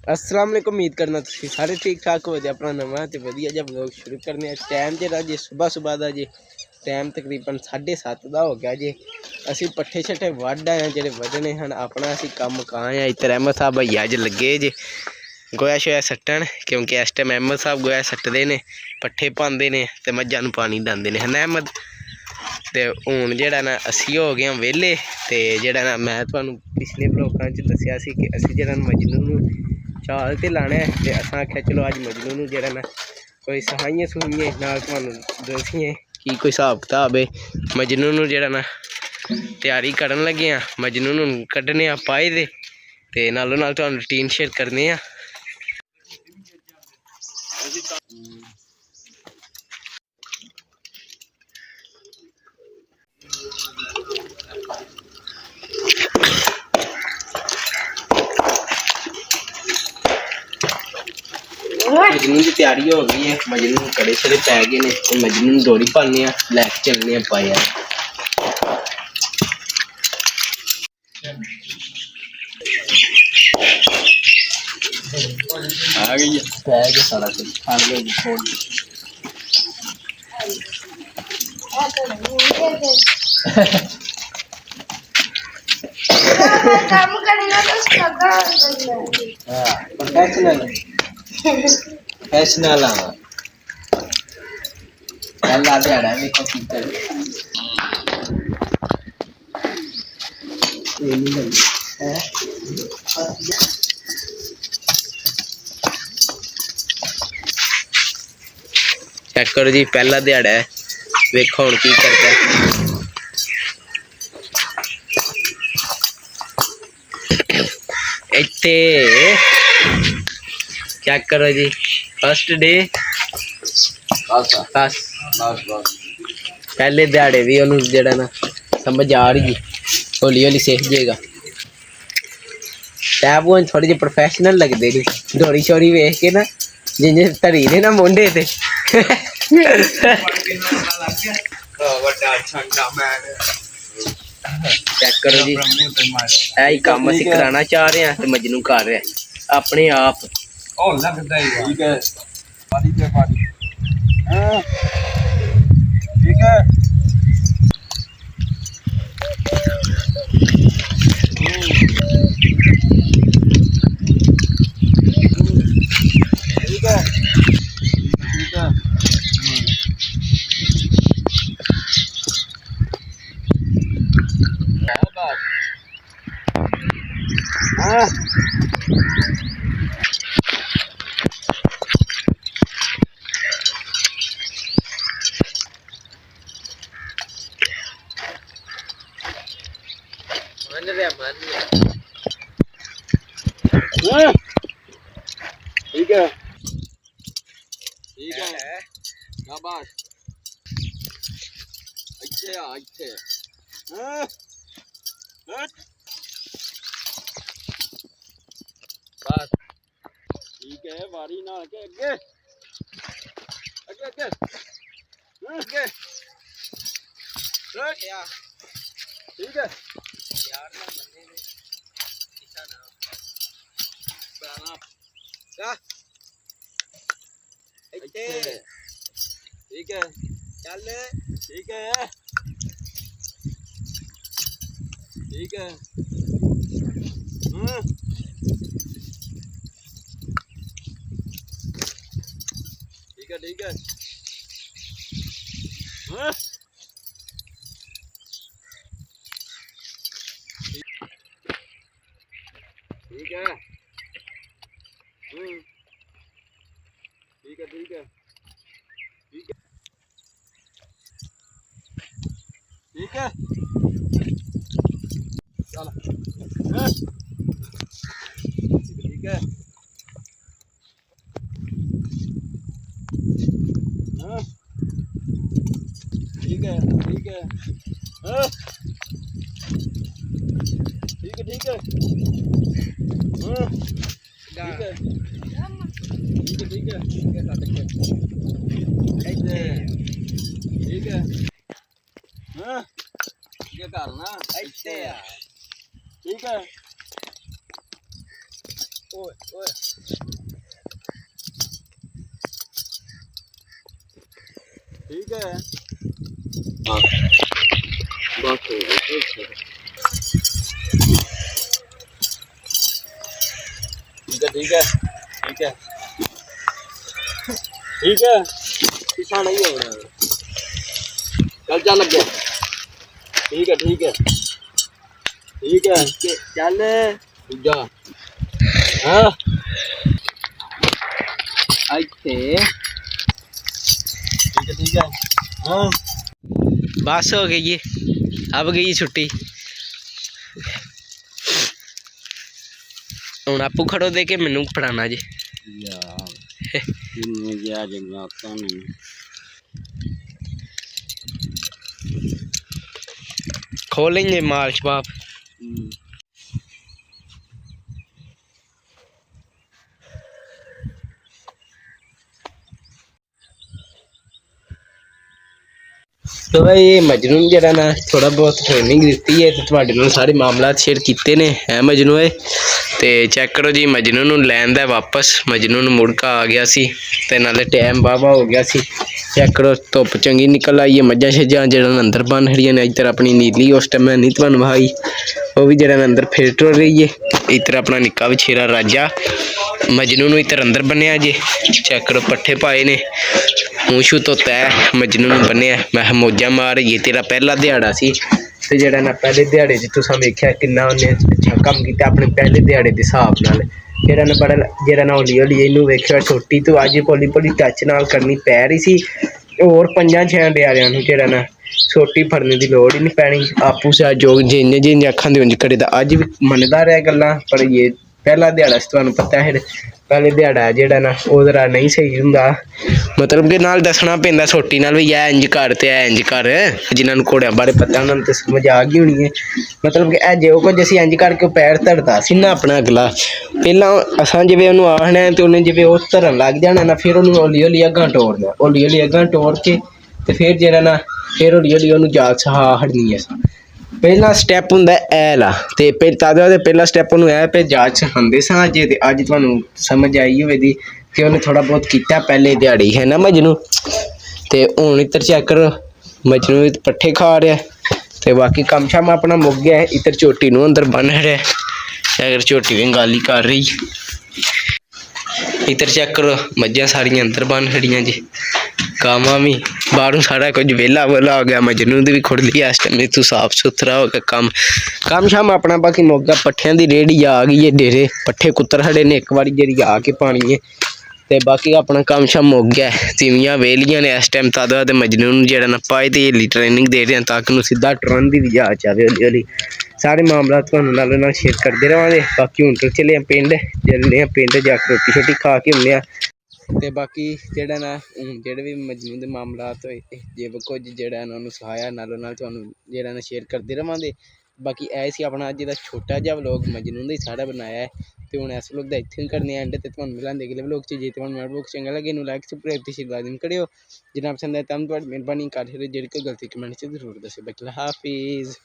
अस्सलाम वालेकुम। उम्मीद करना तुसीं सारे ठीक ठाक हो। अपना नवा तो वधिया जिहा ब्लॉग शुरू करने। टाइम जरा जे सुबह का जे टाइम तकरीबन 7:30 का हो गया जे। असी पट्ठे छट्ठे वढ़ आए जेह्ड़े वड्ढने हैं अपना असी कम मुकाए हैं। इत्तर अहमद साहब भैया अज लगे जे गोया शोया सट्टन, क्योंकि इस टाइम अहमद साहब गोया सट्टते ने, पट्ठे पांदे ने ते मज्झां नूं पानी डांदे ने, है ना अहमद। तो हुण जेह्ड़ा ना असी हो गए वेले। ते जेह्ड़ा ना मैं तुहानूं पिछले ब्लॉगां च दस्सेआ सी कि असी जेह्ड़ा मजनू नूं चाल ते लाना है। ते असां आखेआ चलो अज मजनू नूं जेह्ड़ा ना कोई सफाइयां सफूइयां नाल तुहानूं दस्सिए कि कोई हिसाब किताब है। मजनू नूं जेह्ड़ा ना तैयारी करन लगे आं, मजनू नूं कड्ढने आं पाए दे ते नालों नाल तुहानूं रूटीन शेयर करने आं। मजनू की तैयारी हो गई है, मजनू कड़े छड़े पै गए ने। मजनू दौड़ी पाने लैके चलने पाया आ गई पै गया सारा कुछ खा गया। काम करना तो स्ट्रगल करना प्रोफेशनल प्रोफेशनल आ पहला दिहाड़ा देखो की कर चेक करो जी, पहला दिहाड़ा है। वेखो हुण की करदा है। इत्थे चेक करो जी, फर्स्ट डे बस पहले दिहाड़े भी ओनू जेड़ा ना समझ आ रही है, हौली हौली सीख जाएगा। टैब वो थोड़े जे प्रोफेशनल लगते नहीं, दौड़ी शौड़ी वेख के ना जिंजे धरी ने ना मुंडे ते चेक करो जी, यही काम असीं कराना चाह रहे हैं ते मजनू कर रहा है अपने आप। ठीक है ठीक है ठीक है ठीक है हाँ मन रहा मन ठीक है ठीक है शाबाश अच्छे अच्छे बस ठीक है बारी ना आगे आगे आगे आगे आगे ठीक है यार ना मन्ने ने किसा ना प्राणाम का इत्ते ठीक है चल ठीक है ठीक है ठीक है ठीक है ठीक है ठीक है ठीक है ठीक है ठीक है चल ठीक है ठीक है ठीक है ठीक है ठीक है ठीक है ठीक है ठीक है ठीक है ये करना इत्ते ठीक है ਓਏ ਓਏ ਠੀਕ ਹੈ ਹਾਂ ਬਸ ਹੋ ਗਿਆ ठीक है ठीक है ठीक है पिछा नहीं होना चल चल लग गया ठीक है ठीक है चल जा हाँ ਇੱਥੇ ठीक है हाँ बस हो गई है अब गई छुट्टी ਹੁਣ ਆਪੂ ਖੜੋ ਦੇ ਕੇ ਮੈਨੂੰ ਪੜਾਣਾ ਜੀ यार इनमें क्या जगह नहीं खोलेंगे माल शबाब तो भाई मजनू ने जरा ना थोड़ा बहुत ट्रेनिंग दी है तो ਤੁਹਾਡੇ ਨਾਲ ਸਾਰੇ ਮਾਮਲਾਤ ਸ਼ੇਅਰ ਕੀਤੇ ਨੇ ਹੈ ਮਜਨੂ ਏ ਤੇ ਚੈੱਕ ਕਰੋ ਜੀ ਮਜਨੂ ਨੂੰ ਲੈਣ ਦਾ ਵਾਪਸ ਮਜਨੂ ਨੂੰ ਮੁੜਕਾ ਆ ਗਿਆ ਸੀ ਤੇ ਨਾਲੇ ਟਾਈਮ ਵਾਹਵਾ ਹੋ ਗਿਆ ਸੀ ਚੈੱਕ ਕਰੋ ਧੁੱਪ ਚੰਗੀ ਨਿਕਲ ਆਈ ਹੈ ਮੱਝਾਂ ਛੱਜਾਂ ਜਿਹੜਾ ਅੰਦਰ ਬੰਨ ਖੜੀਆਂ ਨੇ ਇੱਧਰ ਆਪਣੀ ਨੀਲੀ ਉਸ ਟਾਈਮ ਮੈਂ ਨਹੀਂ ਤੁਹਾਨੂੰ ਵਿਖਾਈ ਉਹ ਵੀ ਜਿਹੜਾ ਅੰਦਰ ਫਿਰ ਟੁਰ ਰਹੀ ਹੈ ਇੱਧਰ ਆਪਣਾ ਨਿੱਕਾ ਵਿਛੇਰਾ ਰਾਜਾ ਮਜਨੂ ਨੂੰ ਇੱਧਰ ਅੰਦਰ ਬੰਨਿਆ ਜੇ ਚੈੱਕ ਕਰੋ ਪੱਠੇ ਪਾਏ ਨੇ ਮੂੰਹ ਤੋਂ ਤੈ ਮਜਨੂ ਨੂੰ ਬੰਨਿਆ ਮੈਂ ਕਿਹਾ ਮੌਜਾਂ ਮਾਰ ਇਹ ਤੇਰਾ ਪਹਿਲਾ ਦਿਹਾੜਾ ਸੀ ਤੇ ਜਿਹੜਾ ਨਾ ਪਹਿਲੇ ਦਿਹਾੜੇ 'ਚ ਤੁਸੀਂ ਵੇਖਿਆ ਕਿੰਨਾ ਉਹਨੇ ਅੱਛਾ ਕੰਮ ਕੀਤਾ ਆਪਣੇ ਪਹਿਲੇ ਦਿਹਾੜੇ ਦੇ ਹਿਸਾਬ ਨਾਲ ਜਿਹੜਾ ਨਾ ਬੜਾ ਜਿਹੜਾ ਨਾ ਹੌਲੀ ਹੌਲੀ ਇਹਨੂੰ ਵੇਖਿਆ ਛੋਟੀ ਤੋਂ ਅੱਜ ਪੋਲੀ ਪੋਲੀ ਟੱਚ ਨਾਲ ਕਰਨੀ ਪੈ ਰਹੀ ਸੀ ਹੋਰ 5-6 ਦਿਹਾੜਿਆਂ ਨੂੰ ਜਿਹੜਾ ਨਾ ਛੋਟੀ ਫੜਨ ਦੀ ਲੋੜ ਹੀ ਨਹੀਂ ਪੈਣੀ ਆਪੂ ਸਹਿਯੋਗ ਜਿੰਨੇ ਜਿੰਨੇ ਅੱਖਾਂ ਦੇ ਉਂਝ ਕਰੇ ਤਾਂ ਅੱਜ ਵੀ ਮੰਨਦਾ ਰਿਹਾ ਗੱਲਾਂ ਪਰ ਇਹ ਪਹਿਲਾ ਦਿਹਾੜਾ ਸੀ ਤੁਹਾਨੂੰ ਪਤਾ ਹੈ ਪਹਿਲੇ ਦਿਹਾੜਾ ਜਿਹੜਾ ਨਾ ਉਹ ਜ਼ਰਾ ਨਹੀਂ ਸਹੀ ਹੁੰਦਾ ਮਤਲਬ ਕਿ ਨਾਲ ਦੱਸਣਾ ਪੈਂਦਾ ਛੋਟੀ ਨਾਲ ਵੀ ਇਹ ਇੰਝ ਕਰ ਤੇ ਇਹ ਇੰਝ ਕਰ ਜਿਨ੍ਹਾਂ ਨੂੰ ਘੋੜਿਆਂ ਬਾਰੇ ਪਤਾ ਉਹਨਾਂ ਨੂੰ ਤਾਂ ਸਮਝ ਆ ਗਈ ਹੋਣੀ ਹੈ ਮਤਲਬ ਕਿ ਇਹ ਜੋ ਕੁਝ ਅਸੀਂ ਇੰਝ ਕਰਕੇ ਪੈਰ ਧਰਦਾ ਸੀ ਨਾ ਆਪਣਾ ਅਗਲਾ ਪਹਿਲਾਂ ਅਸਾਂ ਜਿਵੇਂ ਉਹਨੂੰ ਆਖਣਾ ਤੇ ਉਹਨੇ ਜਿਵੇਂ ਉਹ ਧਰਨ ਲੱਗ ਜਾਣਾ ਨਾ ਫਿਰ ਉਹਨੂੰ ਹੌਲੀ ਹੌਲੀ ਅੱਗਾਂ ਟੋਰਨਾ ਹੌਲੀ ਹੌਲੀ ਅੱਗਾਂ ਟੋਰ ਕੇ ਤੇ ਫਿਰ ਜਿਹੜਾ ਨਾ ਫਿਰ ਹੌਲੀ ਹੌਲੀ ਉਹਨੂੰ ਜਾਗ ਸਹਾ ਹਟਣੀ ਹੈ ਪਹਿਲਾ ਸਟੈਪ ਹੁੰਦਾ ਇਹ ਲਾ ਤੇ ਤਾਦਾ ਦੇ ਪਹਿਲਾ ਸਟੈਪ ਉਹਨੂੰ ਇਹ ਪੇ ਜਾਚ ਸਿਖਾਉਂਦੇ ਸਾਂ ਜੇ ਤੇ ਅੱਜ ਤੁਹਾਨੂੰ ਸਮਝ ਆਈ ਹੋਵੇਗੀ ਕਿ ਉਹਨੇ ਥੋੜਾ ਬਹੁਤ ਕੀਤਾ ਪਹਿਲੇ ਦਿਹਾੜੀ ਹੈ ਨਾ ਮਜਨੂ ਤੇ ਹੁਣ ਇੱਧਰ ਚੈੱਕ ਕਰੋ ਮਜਨੂ ਪੱਠੇ ਖਾ ਰਿਹਾ ਤੇ ਬਾਕੀ ਕੰਮ ਸ਼ਾਮ ਆਪਣਾ ਮੁੱਕ ਗਿਆ ਹੈ ਇੱਧਰ ਝੋਟੀ ਨੂੰ ਅੰਦਰ ਬੰਨ ਰਿਹਾ ਅਗਰ ਝੋਟੀ ਵੀ ਗਾਲੀ ਕਰ ਰਹੀ ਇੱਧਰ ਚੈੱਕ ਕਰੋ ਮੱਝਾਂ ਸਾਰੀਆਂ ਅੰਦਰ ਬੰਨ ਖੜੀਆਂ ਜੀ ਕਾਵਾਂ ਵੀ ਬਾਹਰੋਂ ਸਾਰਾ ਕੁਝ ਵਿਹਲਾ ਵਿਹਲਾ ਹੋ ਗਿਆ ਮਜਨੂ ਦੀ ਵੀ ਖੁਰਲੀ ਇਸ ਟਾਈਮ ਤੂੰ ਸਾਫ ਸੁਥਰਾ ਹੋ ਗਿਆ ਕੰਮ ਸ਼ਾਮ ਆਪਣਾ ਬਾਕੀ ਮੁੱਕ ਗਿਆ ਪੱਠਿਆਂ ਦੀ ਰੇਹੜੀ ਆ ਗਈ ਹੈ ਡੇਰੇ ਪੱਠੇ ਕੁੱਤਰ ਖੜੇ ਨੇ ਇੱਕ ਵਾਰੀ ਜਿਹੜੀ ਆ ਕੇ ਪਾਣੀ ਹੈ ਤੇ ਬਾਕੀ ਆਪਣਾ ਕੰਮ ਸ਼ਾਮ ਮੁੱਕ ਗਿਆ ਤੀਵੀਆਂ ਵੇਲੀਆਂ ਨੇ ਇਸ ਟਾਈਮ ਤਦ ਤੇ ਮਜਨੂ ਨੂੰ ਜਿਹੜਾ ਨਾ ਪਾਏ ਤੇ ਹਲੀ ਟ੍ਰੇਨਿੰਗ ਦੇ ਰਹੇ ਤਾਂ ਕਿ ਨੂੰ ਸਿੱਧਾ ਟਰਨ ਦੀ ਵੀ ਜਾਚ ਆਵੇ ਹੌਲੀ ਹੌਲੀ ਸਾਰੇ ਮਾਮਲਾ ਤੁਹਾਨੂੰ ਨਾਲ ਸ਼ੇਅਰ ਕਰਦੇ ਰਹਾਂਗੇ ਬਾਕੀ ਹੁਣ ਚੱਲੇ ਆ ਪਿੰਡ ਚੱਲਦੇ ਆ ਪਿੰਡ ਜਾ ਕੇ ਰੋਟੀ ਛੋਟੀ ਖਾ ਕੇ ਆਉਂਦੇ ਆ ਤੇ ਬਾਕੀ ਜਿਹੜਾ ਨਾ ਜਿਹੜੇ ਵੀ ਮਜਨੂ ਦੇ ਮਾਮਲਾਤ ਹੋਏ ਜੇ ਕੁਝ ਜਿਹੜਾ ਇਹਨਾਂ ਨੂੰ ਸਹਾਇਆ ਨਾਲੋਂ ਨਾਲ ਤੁਹਾਨੂੰ ਜਿਹੜਾ ਨਾ ਸ਼ੇਅਰ ਕਰਦੇ ਰਹਾਂਗੇ ਬਾਕੀ ਇਹ ਸੀ ਆਪਣਾ ਅੱਜ ਦਾ ਛੋਟਾ ਜਿਹਾ ਵਲੋਗ ਮਜਨੂ ਦਾ ਹੀ ਸਾਰਾ ਬਣਾਇਆ ਹੈ ਤੇ ਹੁਣ ਇਸ ਵਲੋਗ ਦਾ ਇੱਥੇ ਹੀ ਕਰਨੇ ਐਂਡ ਤੇ ਤੁਹਾਨੂੰ ਮਿਲਾਂਗੇ ਅਗਲੇ ਵਲੋਗ 'ਚ ਜੇ ਤੁਹਾਨੂੰ ਮੇਰਾ ਵਲੋਗ ਚੰਗਾ ਲੱਗੇ ਇਹਨੂੰ ਲਾਈਕ ਸਬਸਕ੍ਰਾਈਬ ਤੇ ਸ਼ੇਅਰ ਲਾਜ਼ਮ ਕਰਿਓ ਜਿਨ੍ਹਾਂ ਪਸੰਦ ਆਇਆ ਤਾਂ ਤੁਹਾਡੀ ਮਿਹਰਬਾਨੀ ਕਰ ਜਿਹੜੇ ਕੋਈ ਗਲਤੀ ਕਮੈਂਟ 'ਚ ਜ਼ਰੂਰ ਦੱਸਿਓ ਬਾਕੀ ਹਾਫਿਜ਼